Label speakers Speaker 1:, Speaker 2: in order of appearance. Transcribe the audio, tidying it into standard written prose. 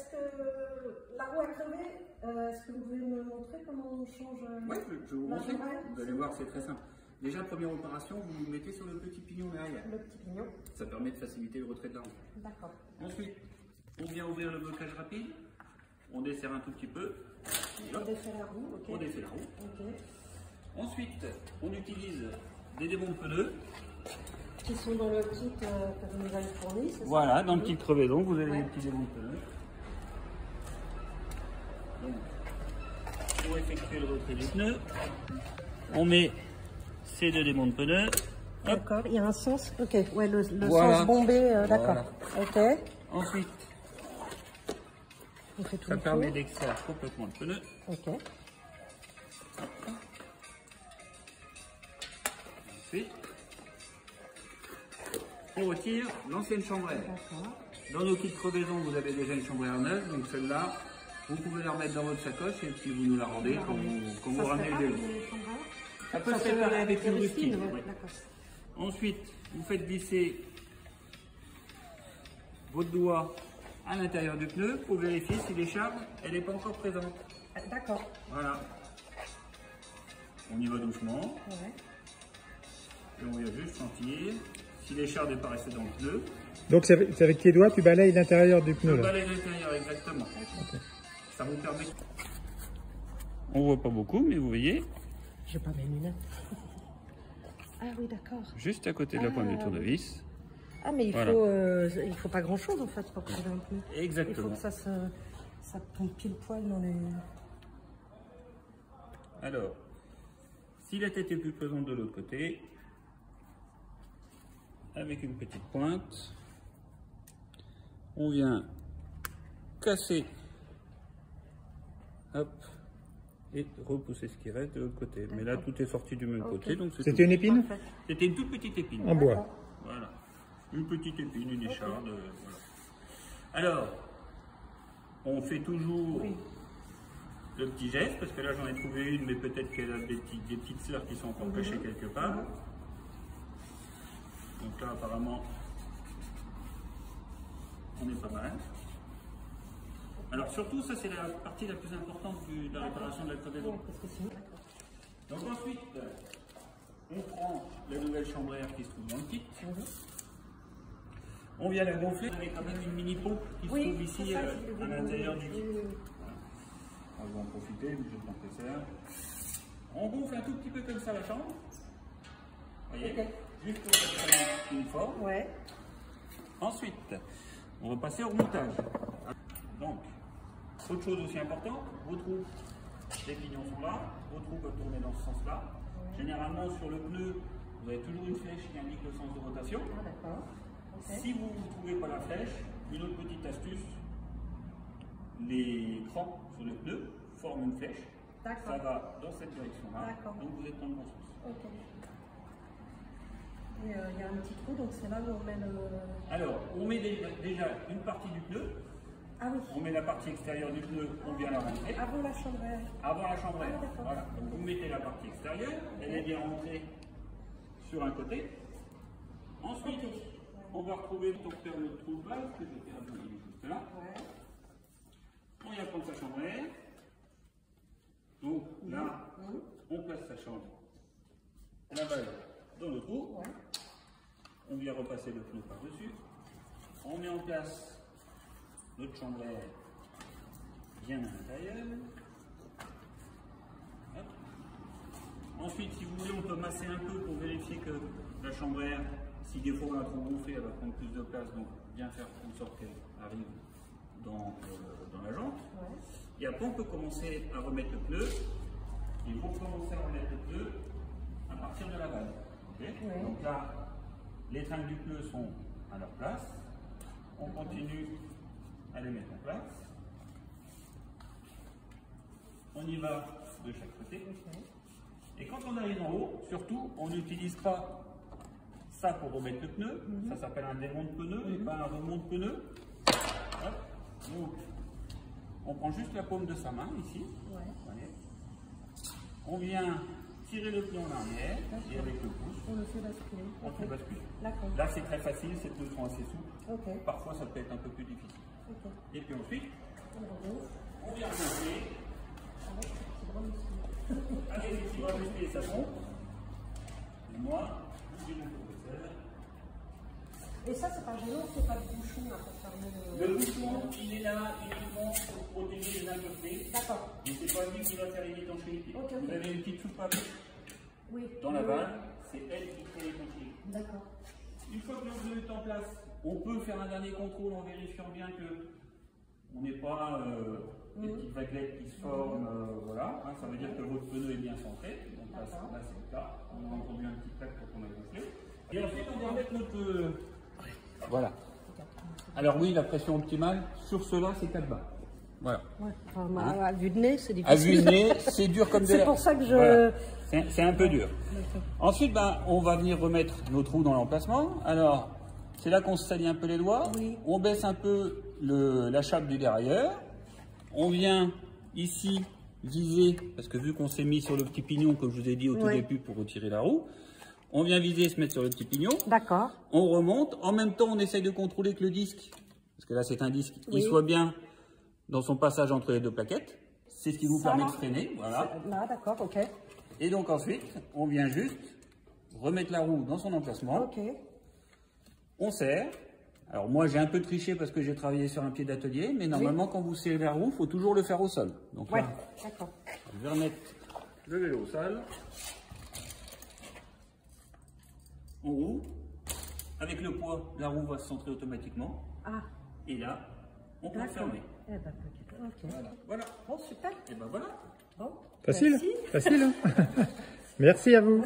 Speaker 1: est-ce que la roue a crevé? Est-ce que vous pouvez me montrer comment on change?
Speaker 2: Oui, je vais vous montrer.
Speaker 1: chambrelle?
Speaker 2: Vous allez voir, c'est très simple. Déjà, première opération, vous vous mettez sur le petit pignon derrière.
Speaker 1: Le petit pignon.
Speaker 2: Ça permet de faciliter le retrait de la roue.
Speaker 1: D'accord.
Speaker 2: Ensuite, on vient ouvrir le blocage rapide. On desserre un tout petit peu.
Speaker 1: On défait la roue, ok.
Speaker 2: On défait la roue.
Speaker 1: Ok.
Speaker 2: Ensuite, on utilise des démontes pneus.
Speaker 1: Qui sont dans le kit que vous nous avez fourni, c'est ça?
Speaker 2: Voilà, dans le petit crevaison, vous avez des petits démontes pneus. Donc, pour effectuer le retrait du pneu, on met ces deux démontes pneus.
Speaker 1: D'accord, il y a un sens. Ok, ouais, le
Speaker 2: Voilà.
Speaker 1: sens bombé, d'accord.
Speaker 2: Voilà.
Speaker 1: Ok.
Speaker 2: Ensuite,
Speaker 1: On fait tout
Speaker 2: ça
Speaker 1: le
Speaker 2: permet
Speaker 1: tour.
Speaker 2: d'extraire complètement le pneu.
Speaker 1: Ok.
Speaker 2: Ensuite, on retire l'ancienne chambrelle.
Speaker 1: D'accord.
Speaker 2: Dans nos kits crevaison, vous avez déjà une chambrelle neuve, donc celle-là, vous pouvez la remettre dans votre sacoche et puis vous nous la rendez quand vous ramenez le vélo. Ça peut se réparer avec une rustine.
Speaker 1: Ouais,
Speaker 2: Oui.
Speaker 1: d'accord.
Speaker 2: Ensuite, vous faites glisser votre doigt à l'intérieur du pneu pour vérifier si l'écharpe elle n'est pas encore présente.
Speaker 1: D'accord.
Speaker 2: Voilà. On y va doucement
Speaker 1: Ouais.
Speaker 2: et on vient juste sentir si l'écharpe n'est pas restée dans le pneu.
Speaker 3: Donc c'est avec tes doigts, tu balayes l'intérieur du pneu
Speaker 2: Le
Speaker 3: là.
Speaker 2: balai l'intérieur, exactement. Ça vous permet. On voit pas beaucoup, mais vous voyez,
Speaker 1: J'ai pas mes lunettes. Ah oui, d'accord.
Speaker 2: juste à côté de la pointe du tournevis.
Speaker 1: Ah, mais il faut pas grand-chose en fait pour crever un pneu. Il faut
Speaker 2: Exactement.
Speaker 1: que ça tombe pile poil dans les...
Speaker 2: Alors, si la tête est plus pesante de l'autre côté, avec une petite pointe, on vient casser, hop, et repousser ce qui reste de l'autre côté. Mais là, tout est sorti du même côté, donc c'est
Speaker 3: C'était
Speaker 2: tout.
Speaker 3: une épine
Speaker 2: C'était une toute petite épine.
Speaker 3: en bois.
Speaker 2: Voilà, une petite épine, une écharde. Voilà. Alors, on fait toujours le petit geste, parce que là j'en ai trouvé une, mais peut-être qu'elle a des petites sœurs qui sont encore cachées quelque part. Donc là, apparemment, on est pas mal. Alors surtout, ça c'est la partie la plus importante de la réparation de la crevaison. Donc ensuite, on prend la nouvelle chambrière qui se trouve dans le kit. On vient la gonfler avec quand même une mini pompe qui se trouve ici à l'intérieur du kit. Voilà. On va en profiter, je prends que ça. On gonfle un tout petit peu comme ça la chambre. Vous voyez, juste pour que ça soit uniforme.
Speaker 1: Ouais.
Speaker 2: Ensuite, on va passer au remontage. Donc, autre chose aussi importante, vos trous, les pignons sont là, vos trous peuvent tourner dans ce sens-là. Généralement, sur le pneu, vous avez toujours une flèche qui indique le sens de rotation.
Speaker 1: Ah, d'accord. Okay.
Speaker 2: Si vous ne trouvez pas la flèche, une autre petite astuce, les crans sur le pneu forment une flèche. Ça va dans cette direction-là, donc vous êtes dans le bon sens.
Speaker 1: Ok. Et il y a un petit trou, donc c'est là où on met le...
Speaker 2: Alors, on met déjà une partie du pneu.
Speaker 1: Ah oui.
Speaker 2: On met la partie extérieure du pneu, on vient la rentrer.
Speaker 1: Avant la chambrelle.
Speaker 2: Avant la chambrelle.
Speaker 1: Ah, d'accord.
Speaker 2: Voilà. Donc vous mettez la partie extérieure, elle est bien rentrée sur un côté. Ensuite, on va retrouver pour faire le trou de base que j'ai perdu juste là.
Speaker 1: Ouais.
Speaker 2: On vient prendre sa chambrelle. Donc là, on place sa chambre, la base dans le trou.
Speaker 1: Ouais.
Speaker 2: On vient repasser le pneu par-dessus. On met en place notre chambrelle bien à l'intérieur. Ensuite, si vous voulez, on peut masser un peu pour vérifier que la chambrelle, si des fois on l'a trop gonflée, elle va prendre plus de place, donc bien faire en sorte qu'elle arrive dans la jante.
Speaker 1: Ouais.
Speaker 2: Et après, on peut commencer à remettre le pneu. Il faut commencer à remettre le pneu à partir de la vanne. Okay.
Speaker 1: Ouais.
Speaker 2: Donc là, les tringles du pneu sont à leur place. On continue à les mettre en place. On y va de chaque côté. Et quand on arrive en haut, surtout, on n'utilise pas ça pour remettre le pneu. Ça s'appelle un démonte pneu et pas un remonte pneu. Hop. Donc, on prend juste la paume de sa main ici.
Speaker 1: Ouais.
Speaker 2: Voyez. On vient tirer le pneu en arrière et avec le pouce,
Speaker 1: On le fait basculer.
Speaker 2: on fait basculer.
Speaker 1: D'accord.
Speaker 2: Là, c'est très facile, ces pneus sont assez souples.
Speaker 1: Ok.
Speaker 2: Parfois, ça peut être un peu plus difficile.
Speaker 1: Ok.
Speaker 2: Et puis ensuite, On vient remonter. Avec les petits bras musclés, ça monte. Et moi, j'ai mon vaisselle.
Speaker 1: Et ça, c'est pas gênant, c'est pas de bouchon là pour fermer
Speaker 2: Le bouchon, il est là uniquement pour protéger les impuretés.
Speaker 1: D'accord.
Speaker 2: Mais c'est pas lui qui va faire les étanchéités.
Speaker 1: Ok.
Speaker 2: Vous avez une petite soupape
Speaker 1: Oui.
Speaker 2: dans la vanne, c'est elle qui fait l'étanchéité.
Speaker 1: D'accord.
Speaker 2: Une fois que le pneu est en place, on peut faire un dernier contrôle en vérifiant bien que on n'est pas des petites vaguelettes qui se forment. Voilà, hein, ça veut dire que votre pneu est bien centré. Donc là, c'est le cas. On a entendu un petit clac pour qu'on a gonflé. Et ensuite, on va remettre notre. Voilà. Alors oui, la pression optimale sur cela, c'est 4 bars. Voilà.
Speaker 1: Ouais. Enfin, à vue de nez, c'est difficile.
Speaker 2: À vue de nez, c'est dur comme de
Speaker 1: C'est
Speaker 2: la...
Speaker 1: pour ça que je...
Speaker 2: Voilà. C'est un peu dur. Ensuite, ben, on va venir remettre nos trous dans l'emplacement. Alors, c'est là qu'on se salit un peu les doigts.
Speaker 1: Oui.
Speaker 2: On baisse un peu la chape du derrière. On vient ici viser, parce que vu qu'on s'est mis sur le petit pignon, comme je vous ai dit au tout début, pour retirer la roue, on vient viser, se mettre sur le petit pignon.
Speaker 1: D'accord.
Speaker 2: On remonte. En même temps, on essaye de contrôler que le disque, parce que là, c'est un disque, il soit bien dans son passage entre les deux plaquettes. C'est ce qui vous permet de freiner. Voilà.
Speaker 1: Là, d'accord, ok.
Speaker 2: Et donc ensuite, on vient juste remettre la roue dans son emplacement.
Speaker 1: Ok.
Speaker 2: On serre. Alors moi, j'ai un peu triché parce que j'ai travaillé sur un pied d'atelier, mais normalement, quand vous serrez la roue, il faut toujours le faire au sol. Donc là,
Speaker 1: d'accord.
Speaker 2: je vais remettre le vélo au sol. On roule. Avec le poids, la roue va se centrer automatiquement.
Speaker 1: Ah.
Speaker 2: Et là, on peut fermer.
Speaker 1: Eh ben, ok.
Speaker 2: Voilà.
Speaker 1: Bon, super.
Speaker 2: Et ben voilà.
Speaker 1: Bon.
Speaker 3: Facile.
Speaker 1: Merci.
Speaker 3: Facile. Hein. Merci à vous.